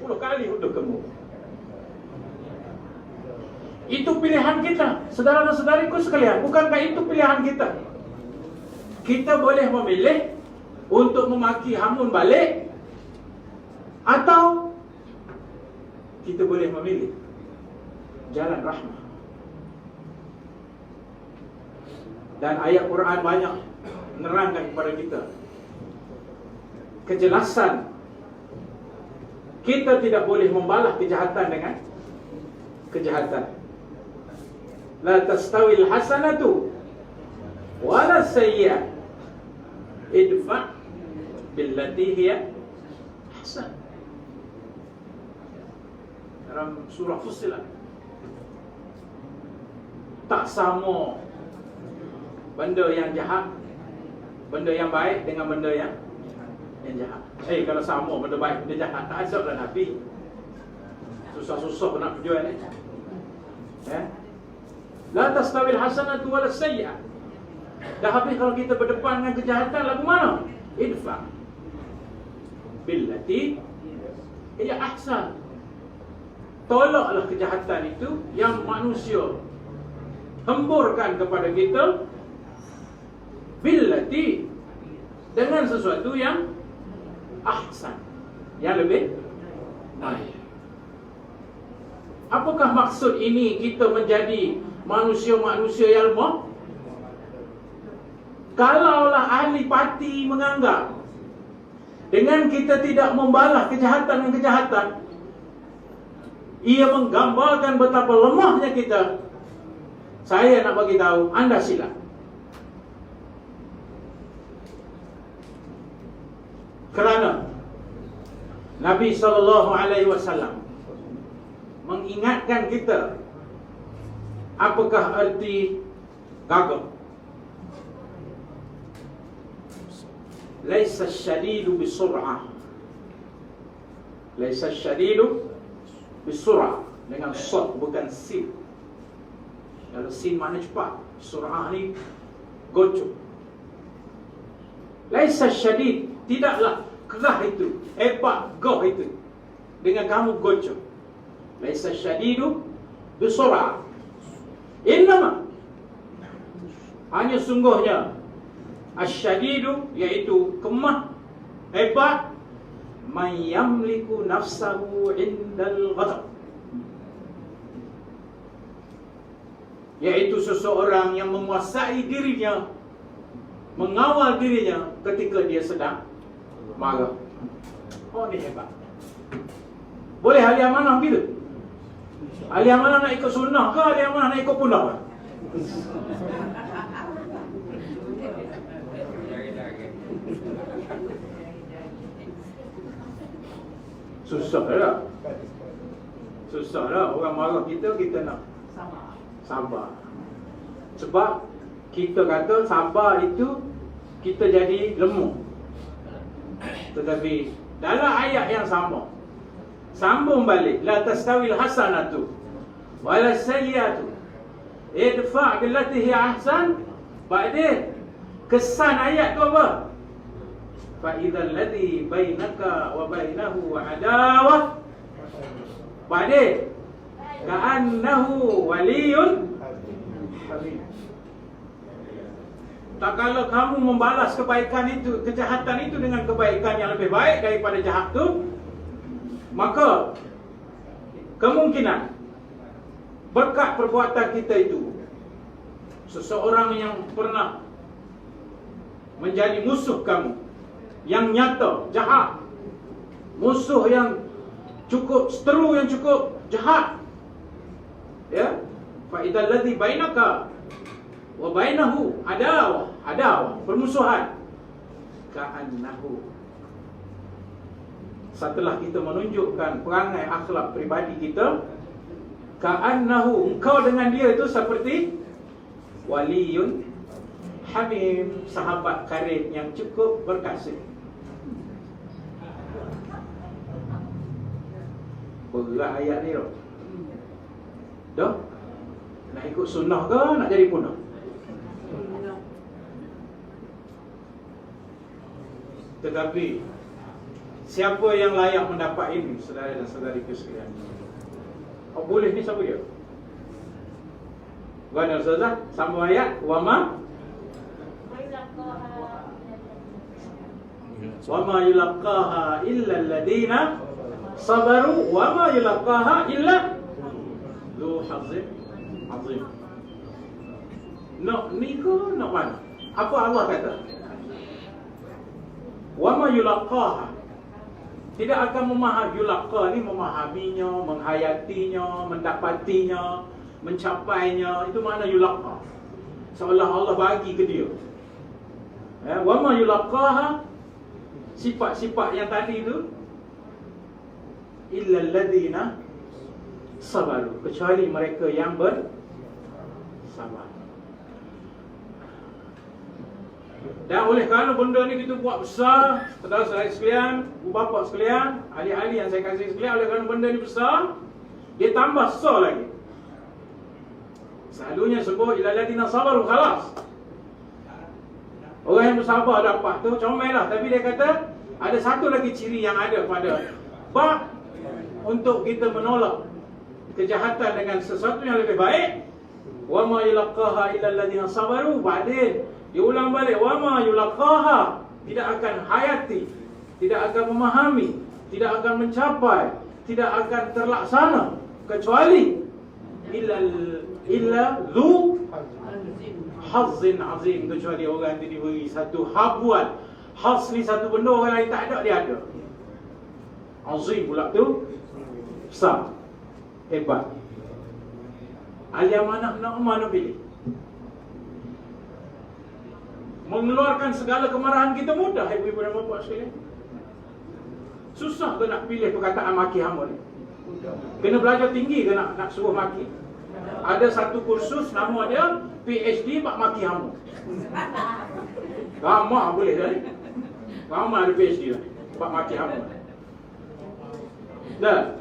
10 kali untuk kamu. Itu pilihan kita, saudara-saudariku sekalian. Bukankah itu pilihan kita? Kita boleh memilih untuk memaki Hamun balik, atau kita boleh memilih jalan rahmah. Dan ayat Quran banyak menerangkan kepada kita kejelasan kita tidak boleh membalas kejahatan dengan kejahatan. La tastawil hasanatu wala sayyi'ah, idfa' billati hiya ahsan. Dalam surah Fussilat, tak sama benda yang jahat, benda yang baik dengan benda yang jahat. Kalau sama benda baik benda jahat, tak azablah Nabi. Susah-susah nak berjual ni. La tastawil hasanatu wala sayyi'ah. Dah habis kalau kita berdepan dengan kejahatan, lagu mana? Idfa' billati hiya ahsan. Tolaklah kejahatan itu yang manusia hemburkan kepada kita, billati, dengan sesuatu yang ahsan, yang lebih baik. Apakah maksud ini kita menjadi manusia-manusia yang lemah? Kalaulah ahli parti menganggap dengan kita tidak membalas kejahatan dengan kejahatan, ia menggambarkan betapa lemahnya kita, saya nak bagi tahu, anda silap. Kerana Nabi SAW mengingatkan kita apakah arti gagap. Laisa syadidu bisur'ah, laisa syadidu bisur'ah, dengan sod bukan sin. Kalau sin makna cepat, sur'ah ni gocok. Laisa syadid, tidaklah kerah itu, hebat goh itu dengan kamu gocok. Laisa syadidu bisur'ah, innama, hanya sungguhnya asyadidu, iaitu kemah, hebat, man yamliku nafsahu indal ghadab, iaitu seseorang yang menguasai dirinya, mengawal dirinya ketika dia sedang marah. Oh, ni hebat. Boleh ahli amanah begitu? Ahli amanah nak ikut sunnah ke ahli amanah nak ikut punah? Susah lah. Susah lah. Orang marah kita, kita nak sabar. Sebab kita kata sabar itu kita jadi lemah. Tetapi dalam ayat yang sama, sambung balik, la tastawil hasanatu wala sayyi'atu, idfa' billati hiya ahsan. Ba'dih kesan ayat tu apa? Fa idzal ladzi bainaka wa bainahu adawah, ba'dih ka'annahu waliyyun hamim. Tak kalau kamu membalas kebaikan itu, kejahatan itu dengan kebaikan yang lebih baik daripada jahat itu, maka kemungkinan berkat perbuatan kita itu, seseorang yang pernah menjadi musuh kamu, yang nyata, jahat, musuh yang cukup seteru, yang cukup jahat, ya, fa idzal ladzi bainaka wa bainahu adawah, permusuhan, ka'annahu, setelah kita menunjukkan perangai akhlak pribadi kita, ka'annahu, engkau dengan dia itu seperti waliyun hamim, sahabat karib yang cukup berkasih. Berat ayat ni loh. Dah? Nak ikut sunnah ke nak jadi punah? Tetapi Siapa yang layak mendapat ini, saudara dan saudariku sekalian? Oh, boleh ni siapa dia? Gana Ustazah, sambung ayat. Wa ma yulaqaha illa alladhina sabaru wa ma yulaqaha illa dzu hazzin azim. Nak ni ke nak mana? Apa Allah kata? Wa ma yulaqaha, tidak akan memahami. Yulaqa ni memahaminya, menghayatinya, mendapatinya, mencapainya. Itu makna yulaqa. Seolah Allah bagi ke dia. Wa ma yulaqaha, sifat-sifat yang tadi itu, illa alladhina sabaru, kecuali mereka yang bersabar. Dan oleh kerana benda ni kita buat besar, saudara-saudara sekalian, ibu bapa sekalian, ahli-ahli yang saya kasih sekalian, oleh kerana benda ni besar, dia tambah besar lagi. Selalunya sebut ila alladhina sabaru, khalas. Orang yang bersabar dapat tu comel lah. Tapi dia kata ada satu lagi ciri yang ada pada bab untuk kita menolak kejahatan dengan sesuatu yang lebih baik. Wa ma yulaqaha illa alladhina sabaru. Ba'din dia ulang balik, wa ma yulaqaha, tidak akan hayati, tidak akan memahami, tidak akan mencapai, tidak akan terlaksana kecuali illa dzu hazzin azim, kecuali orang itu diberi satu habuan. Haz ni satu benda orang lain tak ada, dia ada. Azim pula tu besar, hebat. Ahli amanah nak mana pilih? Mengeluarkan segala kemarahan kita mudah, ibu-ibu dan bapa sekalian. Susah ke nak pilih perkataan maki hamba ni? Kena belajar tinggi ke nak suruh maki? Ada satu kursus nama dia PhD bak maki hamba. Ramah boleh dah ni. Ramah ada PhD lah bak maki hamba. Dah.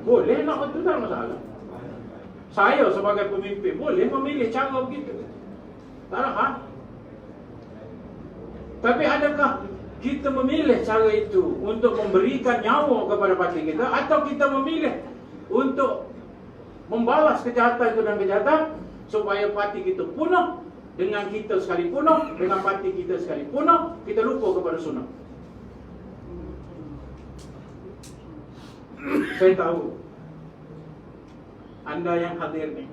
Boleh nak betul, tak masalah. Saya sebagai pemimpin boleh memilih cara begitu. Tak nak, ha? Tapi adakah kita memilih cara itu untuk memberikan nyawa kepada parti kita, atau kita memilih untuk membalas kejahatan itu dan kejahatan supaya parti kita punah, dengan kita sekali punah, dengan parti kita sekali punah, kita lupa kepada sunnah. Saya tahu anda yang hadir ni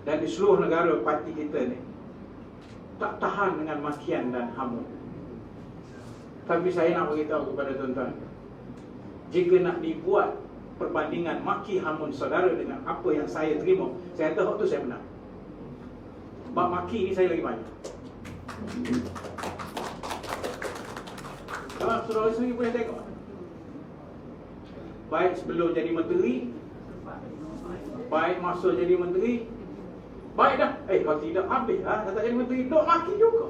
dan di seluruh negara parti kita ni tak tahan dengan makian dan hamun. Tapi saya nak beritahu kepada tuan-tuan, jika nak dibuat perbandingan maki hamun saudara dengan apa yang saya terima, saya kata waktu saya menang. Bab maki ni saya lagi banyak. Kalau saudara sendiri boleh tengok, baik sebelum jadi menteri, baik masa jadi menteri, baik dah. Kalau tidak habis lah, tak jadi menteri, duk maki juga.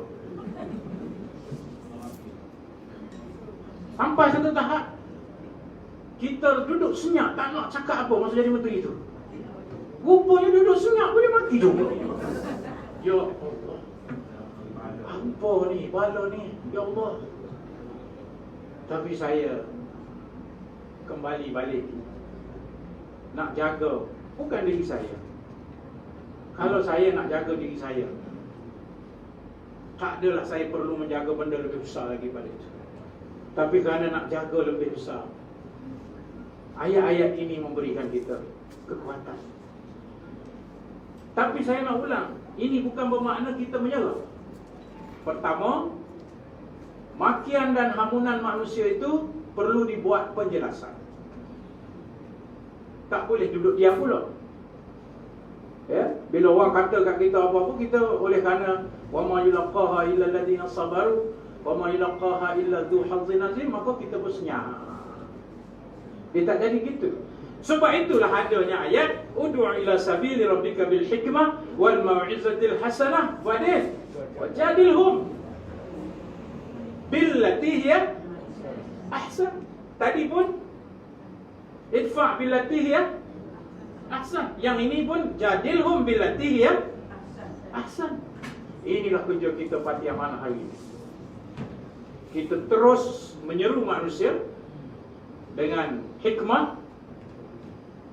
Sampai satu tahap kita duduk senyap, tak nak cakap apa masa jadi menteri itu. Rupanya duduk senyap boleh maki juga. Ya Allah, apa ni, bala ni, ya Allah. Tapi saya kembali balik, nak jaga bukan diri saya. Kalau saya nak jaga diri saya, tak adalah saya perlu menjaga benda lebih besar lagi pada itu. Tapi kerana nak jaga lebih besar, ayat-ayat ini memberikan kita kekuatan. Tapi saya nak ulang, ini bukan bermakna kita menyerah. Pertama, makian dan hamunan manusia itu perlu dibuat penjelasan. Tak boleh duduk diam pula. Ya, bila orang kata kat kita apa-apa, kita oleh kerana wa ma yulaqaha illa alladhina sabaru wa ma yulaqaha illa dzu hazzin azim, maka kita bersenyap. Dia tak jadi gitu. Sebab itulah adanya ayat ud'u ila sabili rabbika bil hikmah wal mau'izatil hasanah wajadilhum billati hiya ahsan. Tadi pun idfa' billati hiya ahsan. Yang ini pun jadilhum billati hiya ahsan. Inilah kerja kita parti amanah hari ini. kita terus menyeru manusia dengan hikmah,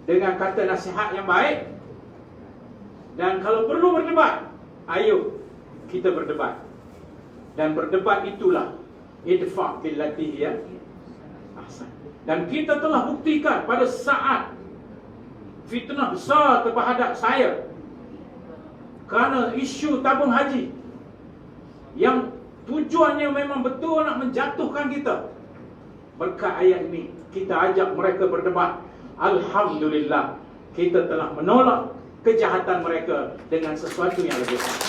dengan kata nasihat yang baik. Dan kalau perlu berdebat, ayo kita berdebat. Dan berdebat itulah idfa' billati hiya ahsan. Dan kita telah buktikan pada saat fitnah besar terhadap saya kerana isu tabung haji yang tujuannya memang betul nak menjatuhkan kita. Berkat ayat ini kita ajak mereka berdebat. Alhamdulillah, kita telah menolak kejahatan mereka dengan sesuatu yang lebih baik.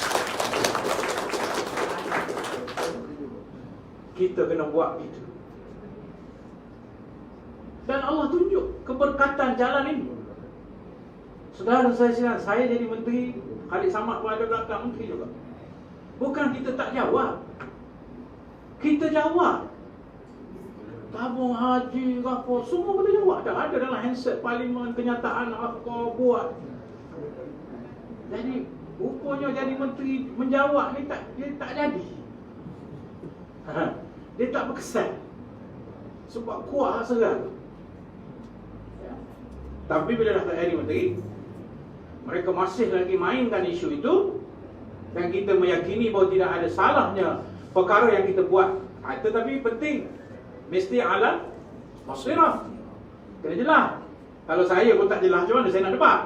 Kita kena buat itu. Dan Allah tunjuk keberkatan jalan ini. Saudara saya jadi menteri, Khalid Samad pun ada belakang menteri juga. Bukan kita tak jawab, kita jawab. Tabung haji apa, semua boleh jawab. Dah ada dalam handset parlimen, kenyataan apa buat. Jadi rupanya jadi menteri menjawab ni dia tak jadi. Dia tak berkesan. Sebab kuat serang. Tapi bila dah tak jadi menteri, mereka masih lagi mainkan isu itu. Dan kita meyakini bahawa tidak ada salahnya perkara yang kita buat. Tetapi penting, mesti ala basirah. Kena jelas. Kalau saya pun tak jelas, macam mana saya nak debat?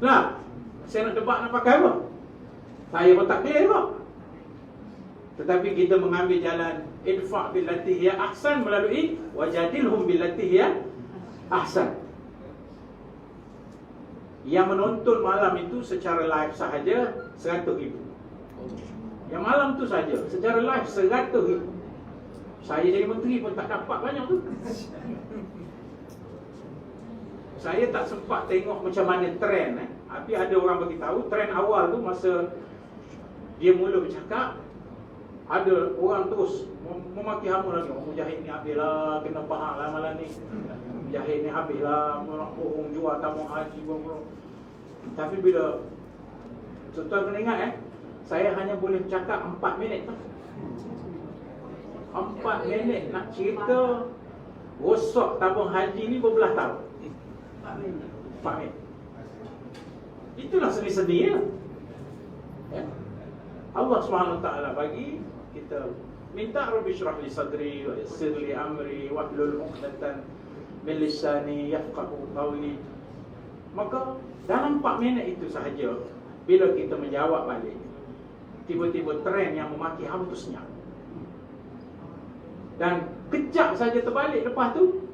Nah, saya nak debat nak pakai apa? Saya pun tak clear kok. Tetapi kita mengambil jalan idfa' billati hiya ahsan melalui wajadilhum billati hiya ahsan. Yang menonton malam itu secara live sahaja 100,000. Yang malam tu saja secara live 100,000. Saya jadi menteri pun tak dapat banyak tu. Saya tak sempat tengok macam mana trend Tapi ada orang bagi tahu trend awal tu masa dia mula bercakap, ada orang terus memaki hamun lagi. Mujahid ni habislah, kena faham lah malam ni. Mujahid ni habislah, nak bohong jual tabung haji bohong. Tapi bila tuan-tuan kena ingat saya hanya boleh cakap 4 minit tu. 4 minit nak cerita rosak tabung haji ni berbelah tahun. 4 minit. Itulah seni-seni ya. Allah SWT bagi kita minta Rabbi syrah li sadri wa yassir li amri wahlul 'uqdatan min lisani yafqahu qawli. Maka dalam 4 minit itu sahaja, bila kita menjawab balik, tiba-tiba trend yang memaki hamba tu senyap. Dan kejap saja terbalik lepas tu,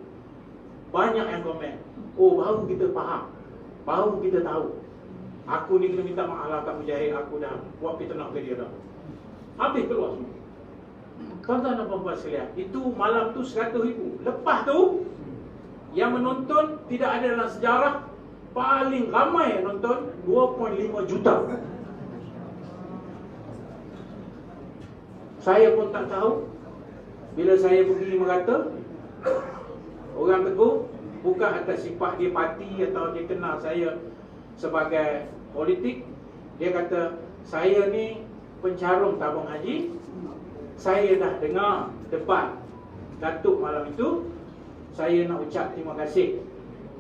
banyak yang komen, oh baru kita faham, baru kita tahu. Aku ni kena minta maaf lah kat Mujahid, aku dah buat fitnah ke dia dah. Habis keluar semua. Tuan-tuan dan puan-puan sekalian, itu malam tu 100,000. Lepas tu, yang menonton tidak ada dalam sejarah, paling ramai yang nonton 2.5 juta. Saya pun tak tahu. Bila saya pergi merata, orang tegur, bukan atas sifat dia parti atau dia kenal saya sebagai politik. Dia kata, saya ni pencarum tabung haji. Saya dah dengar debat Datuk malam itu. Saya nak ucap terima kasih.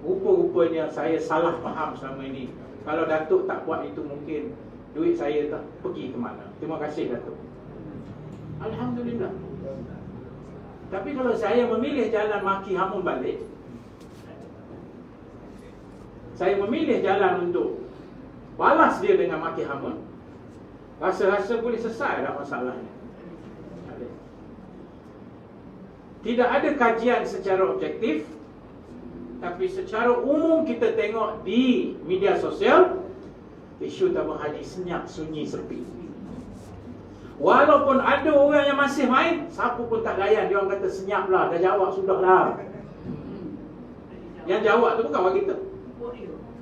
Rupa-rupanya saya salah faham selama ini. Kalau Datuk tak buat itu, mungkin duit saya tak pergi ke mana. Terima kasih Datuk. Alhamdulillah. Tapi kalau saya memilih jalan maki hamun balik, saya memilih jalan untuk balas dia dengan maki hamun, rasa-rasa boleh selesai dah masalahnya. Tidak ada kajian secara objektif, tapi secara umum kita tengok di media sosial, isu tabung haji senyap, sunyi, sepi. Walaupun ada orang yang masih main, siapa pun tak layan. Dia orang kata senyaplah, dah jawab sudahlah. Yang jawab tu bukan orang kita,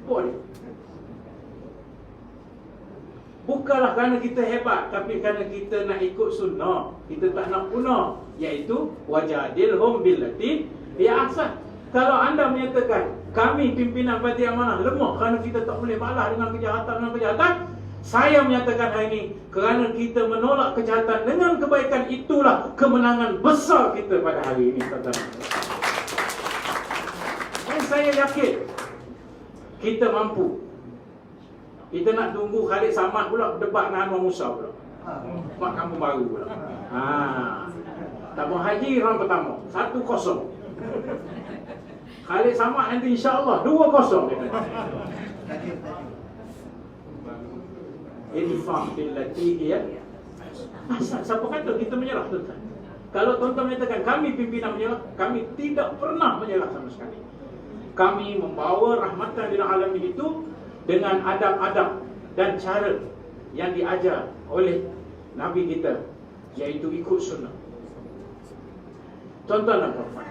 boleh. Bukanlah kerana kita hebat, tapi kerana kita nak ikut sunnah. Kita tak nak punah, iaitu wajadilhum billati hiya ahsan. Kalau anda menyatakan kami pimpinan parti amanah lemah kerana kita tak boleh balas dengan kejahatan, Saya menyatakan hari ini, kerana kita menolak kejahatan dengan kebaikan, itulah kemenangan besar kita pada hari ini, tuan-tuan. Dan saya yakin kita mampu. Kita nak tunggu Khalid Samad pula debat dengan Anwar Musa pula, buat kampung baru pula. Tabung haji round pertama 1-0. Khalid Samad nanti insya-Allah 2-0 dia kata. Idfa billati hiya. Siapa kata kita menyerah, tuan-tuan? Kalau tuan-tuan menyatakan kami pimpinan menyerah, kami tidak pernah menyerah sama sekali. Kami membawa rahmatan lil alamin itu dengan adab-adab dan cara yang diajar oleh Nabi kita, iaitu ikut sunnah. Tuan-tuan dan puan-puan,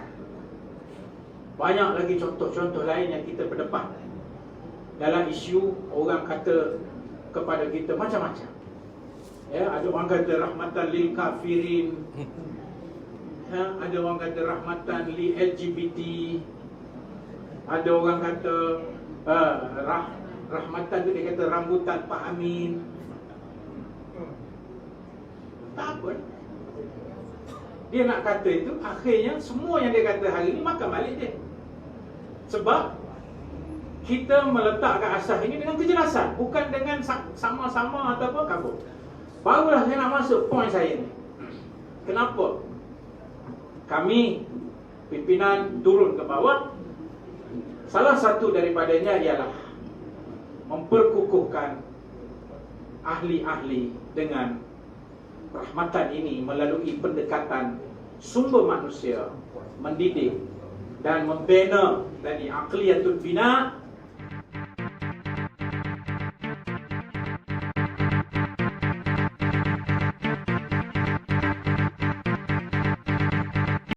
banyak lagi contoh-contoh lain yang kita berdepan dalam isu orang kata kepada kita macam-macam. Ya, ada orang kata rahmatan lil kafirin, ada orang kata rahmatan lil LGBT, ada orang kata rahmatan tu dia kata rambutan Pak Amin. Tak apa. Dia nak kata itu, akhirnya semua yang dia kata hari ini makan balik dia. Sebab kita meletakkan asas ini dengan kejelasan, bukan dengan sama-sama atau apa kabur. Barulah saya nak masuk poin saya ni. Kenapa kami pimpinan turun ke bawah? Salah satu daripadanya ialah memperkukuhkan ahli-ahli dengan rahmatan ini melalui pendekatan sumber manusia, mendidik dan membina dari aqliyatul bina